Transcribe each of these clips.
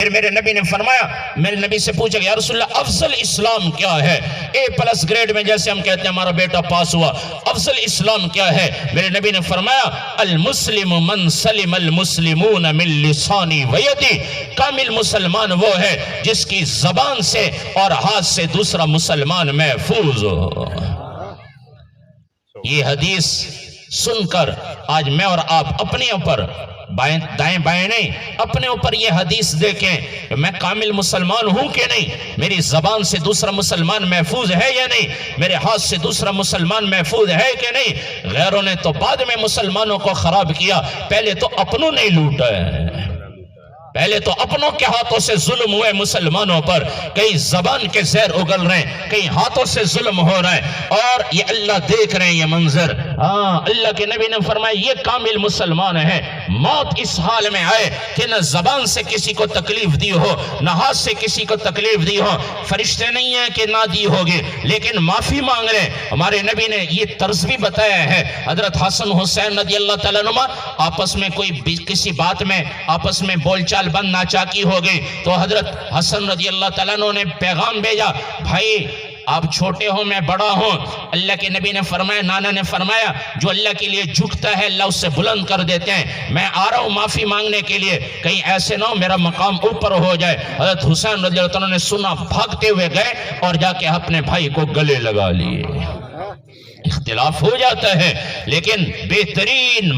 پھر میرے نبی نے فرمایا، میرے نبی سے پوچھا کہ یا رسول اللہ افضل اسلام کیا ہے؟ A+ گریڈ میں جیسے ہم کہتے ہیں ہمارا بیٹا پاس ہوا، افضل اسلام کیا ہے؟ میرے نبی نے فرمایا المسلم من سلم المسلمون من لسانی ویدی، کامل مسلمان وہ ہے جس کی زبان سے اور ہاتھ سے دوسرا مسلمان محفوظ ہو۔ یہ حدیث سن کر آج میں اور آپ اپنے اوپر دائیں بائیں نہیں، اپنے اوپر یہ حدیث دیکھیں کہ میں کامل مسلمان ہوں کہ نہیں، میری زبان سے دوسرا مسلمان محفوظ ہے یا نہیں، میرے ہاتھ سے دوسرا مسلمان محفوظ ہے کہ نہیں۔ غیروں نے تو بعد میں مسلمانوں کو خراب کیا، پہلے تو اپنوں نے لوٹا ہے، پہلے تو اپنوں کے ہاتھوں سے ظلم ہوئے مسلمانوں پر، کئی زبان کے زہر اگل رہے ہیں، کئی ہاتھوں سے ظلم ہو رہا ہے، اور یہ اللہ دیکھ رہے ہیں یہ منظر۔ اللہ کے نبی نے فرمایا یہ کامل مسلمان ہے، موت اس حال میں آئے کہ نہ زبان سے کسی کو تکلیف دی ہو، نہ ہاتھ سے کسی کو تکلیف دی ہو، فرشتے نہیں ہیں کہ نہ دی ہوگی لیکن معافی مانگ رہے ہیں۔ ہمارے نبی نے یہ طرز بھی بتایا ہے، حضرت حسن حسین رضی اللہ تعالیٰ عنہ آپس میں کوئی کسی بات میں آپس میں بول چال بند ناچاکی ہو گئی تو حضرت حسن رضی اللہ تعالیٰ عنہ نے پیغام بھیجا، بھائی آپ چھوٹے ہوں میں بڑا ہوں۔ اللہ کے نبی نے فرمایا، نانا نے فرمایا جو اللہ کے لیے جھکتا ہے اللہ اسے بلند کر دیتے ہیں، میں آ رہا ہوں معافی مانگنے کے لیے، کہیں ایسے نہ ہو میرا مقام اوپر ہو جائے۔ حضرت حسین رضی اللہ عنہ نے سنا، بھاگتے ہوئے گئے اور جا کے اپنے بھائی کو گلے لگا لیے۔ اختلاف ہو جاتا ہے لیکن بہترین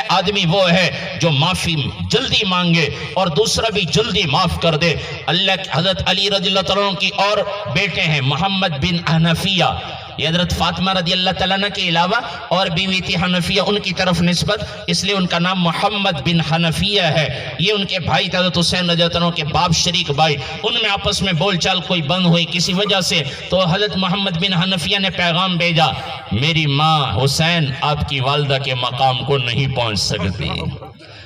آدمی وہ ہے جو معافی جلدی مانگے اور دوسرا بھی جلدی معاف کر دے۔ اللہ حضرت علی رضی اللہ عنہ کی اور بیٹے ہیں محمد بن حنفیہ، یہ حضرت فاطمہ رضی اللہ تعالیٰ عنہ کے علاوہ اور بیوی تھی حنفیہ، ان کی طرف نسبت اس لیے ان کا نام محمد بن حنفیہ ہے۔ یہ ان کے بھائی تھے حضرت حسین رضی اللہ عنہ کے باپ شریک بھائی، ان میں آپس میں بول چال کوئی بند ہوئی کسی وجہ سے تو حضرت محمد بن حنفیہ نے پیغام بھیجا، میری ماں حسین آپ کی والدہ کے مقام کو نہیں پہنچ سکتی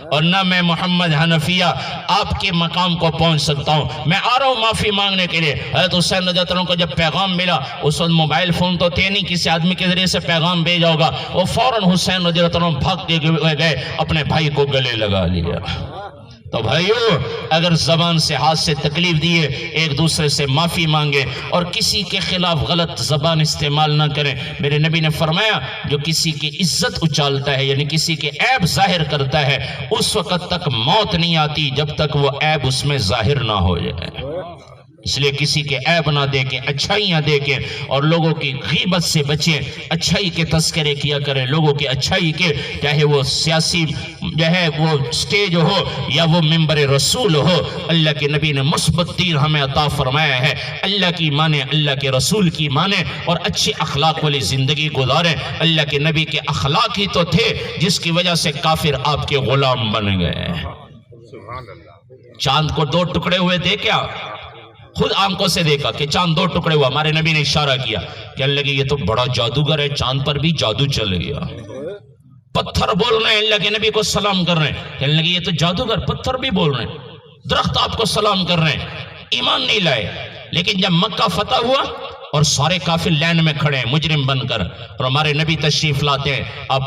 اور نہ میں محمد حنفیہ آپ کے مقام کو پہنچ سکتا ہوں، میں آ رہا ہوں معافی مانگنے کے لیے۔ حضرت حسین رضی اللہ عنہ کو جب پیغام ملا، اس وقت موبائل فون تو تھے نہیں، کسی آدمی کے ذریعے سے پیغام بھیجا ہوگا، وہ فوراً حسین رضی اللہ عنہ بھاگتے گئے اپنے بھائی کو گلے لگا لیا۔ تو بھائیو اگر زبان سے ہاتھ سے تکلیف دیے ایک دوسرے سے معافی مانگے اور کسی کے خلاف غلط زبان استعمال نہ کریں۔ میرے نبی نے فرمایا جو کسی کی عزت اچالتا ہے یعنی کسی کے عیب ظاہر کرتا ہے اس وقت تک موت نہیں آتی جب تک وہ عیب اس میں ظاہر نہ ہو جائے۔ اس لیے کسی کے عیب نہ دیکھیں، اچھائیاں دیکھیں اور لوگوں کی غیبت سے بچیں، اچھائی کے تذکرے کیا کریں، لوگوں کی اچھائی کے، چاہے وہ سیاسی جو ہے وہ سٹیج ہو یا وہ منبر رسول ہو۔ اللہ کے نبی نے مثبت دین ہمیں عطا فرمایا ہے، اللہ کی مانیں، اللہ کے رسول کی مانیں اور اچھے اخلاق والی زندگی گزاریں۔ اللہ کے نبی کے اخلاق ہی تو تھے جس کی وجہ سے کافر آپ کے غلام بن گئے۔ چاند کو 2 ٹکڑے ہوئے دیکھا، خود آنکھوں سے دیکھا کہ چاند 2 ٹکڑے ہوا، ہمارے نبی نے اشارہ کیا، کہنے لگے یہ تو بڑا جادوگر ہے، چاند پر بھی جادو چل گیا۔ پتھر بول رہے ہیں، اللہ کے نبی کو سلام کر رہے ہیں، کہنے لگے یہ تو جادوگر، پتھر بھی بول رہے ہیں، درخت آپ کو سلام کر رہے ہیں، ایمان نہیں لائے۔ لیکن جب مکہ فتح ہوا اور سارے کافر لین میں کھڑے ہیں مجرم بن کر اور ہمارے نبی تشریف لاتے ہیں، اب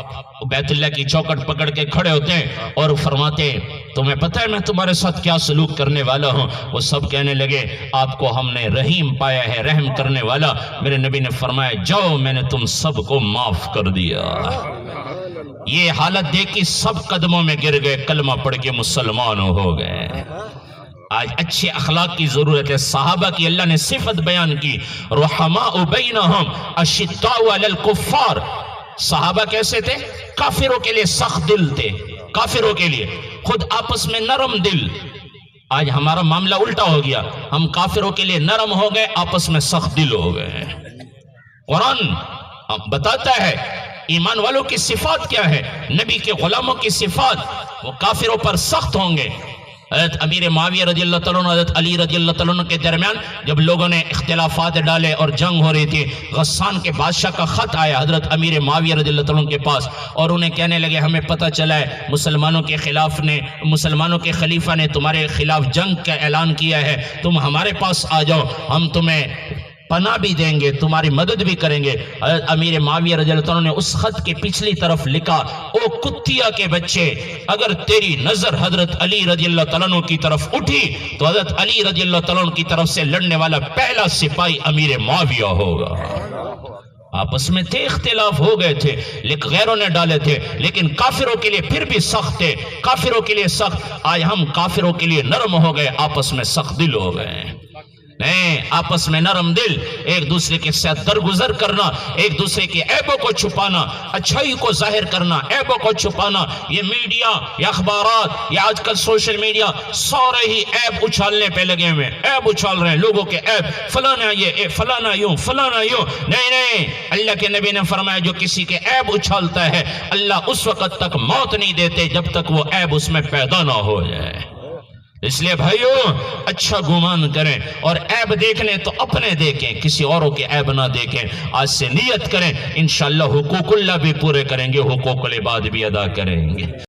بیت اللہ کی چوکٹ پکڑ کے کھڑے ہوتے ہیں اور فرماتے ہیں تمہیں پتہ ہے میں تمہارے ساتھ کیا سلوک کرنے والا ہوں؟ وہ سب کہنے لگے آپ کو ہم نے رحیم پایا ہے، رحم کرنے والا۔ میرے نبی نے فرمایا جاؤ میں نے تم سب کو معاف کر دیا۔ یہ حالت دیکھ کے سب قدموں میں گر گئے، کلمہ پڑھ کے مسلمان ہو گئے۔ آج اچھے اخلاق کی ضرورت ہے۔ صحابہ کی اللہ نے صفت بیان کی، رحماء بینہم اشداء علی الکفار۔ صحابہ کیسے تھے؟ کافروں کے لیے سخت دل تھے، کافروں کے لیے خود آپس میں نرم دل۔ آج ہمارا معاملہ الٹا ہو گیا، ہم کافروں کے لیے نرم ہو گئے، آپس میں سخت دل ہو گئے۔ قرآن بتاتا ہے ایمان والوں کی صفات کیا ہے، نبی کے غلاموں کی صفات، وہ کافروں پر سخت ہوں گے۔ حضرت امیر معاویہ رضی اللہ تعالیٰ عنہ حضرت علی رضی اللہ تعالیٰ عنہ کے درمیان جب لوگوں نے اختلافات ڈالے اور جنگ ہو رہی تھی، غسان کے بادشاہ کا خط آیا حضرت امیر معاویہ رضی اللہ تعالیٰ عنہ کے پاس اور انہیں کہنے لگے ہمیں پتہ چلا ہے مسلمانوں کے خلیفہ نے تمہارے خلاف جنگ کا اعلان کیا ہے، تم ہمارے پاس آ جاؤ، ہم تمہیں پناہ بھی دیں گے، تمہاری مدد بھی کریں گے۔ امیر معاویہ رضی اللہ عنہ نے اس خط کے پچھلی طرف لکھا، او کتیا کے بچے، اگر تیری نظر حضرت علی رضی اللہ عنہ کی طرف اٹھی تو حضرت علی رضی اللہ عنہ کی طرف سے لڑنے والا پہلا سپاہی امیر معاویہ ہوگا۔ آپس میں تھے، اختلاف ہو گئے تھے، لیکن غیروں نے ڈالے تھے، لیکن کافروں کے لیے پھر بھی سخت تھے، کافروں کے لیے سخت۔ آج ہم کافروں کے لیے نرم ہو گئے، آپس میں سخت دل ہو گئے۔ نہیں، آپس میں نرم دل، ایک دوسرے کے ساتھ درگزر کرنا، ایک دوسرے کے عیبوں کو چھپانا، اچھائی کو ظاہر کرنا، عیبوں کو چھپانا۔ یہ میڈیا، یہ اخبارات، یہ آج کل سوشل میڈیا سارے ہی عیب اچھالنے پہ لگے ہوئے، عیب اچھال رہے ہیں لوگوں کے عیب، فلانا یہ، فلانا یوں، فلانا یوں۔ نہیں، اللہ کے نبی نے فرمایا جو کسی کے عیب اچھالتا ہے اللہ اس وقت تک موت نہیں دیتے جب تک وہ عیب اس میں پیدا نہ ہو جائے۔ اس لیے بھائیوں اچھا گمان کریں، اور عیب دیکھنے تو اپنے دیکھیں، کسی اوروں کے عیب نہ دیکھیں۔ آج سے نیت کریں، انشاءاللہ حقوق اللہ بھی پورے کریں گے، حقوق العباد بھی ادا کریں گے۔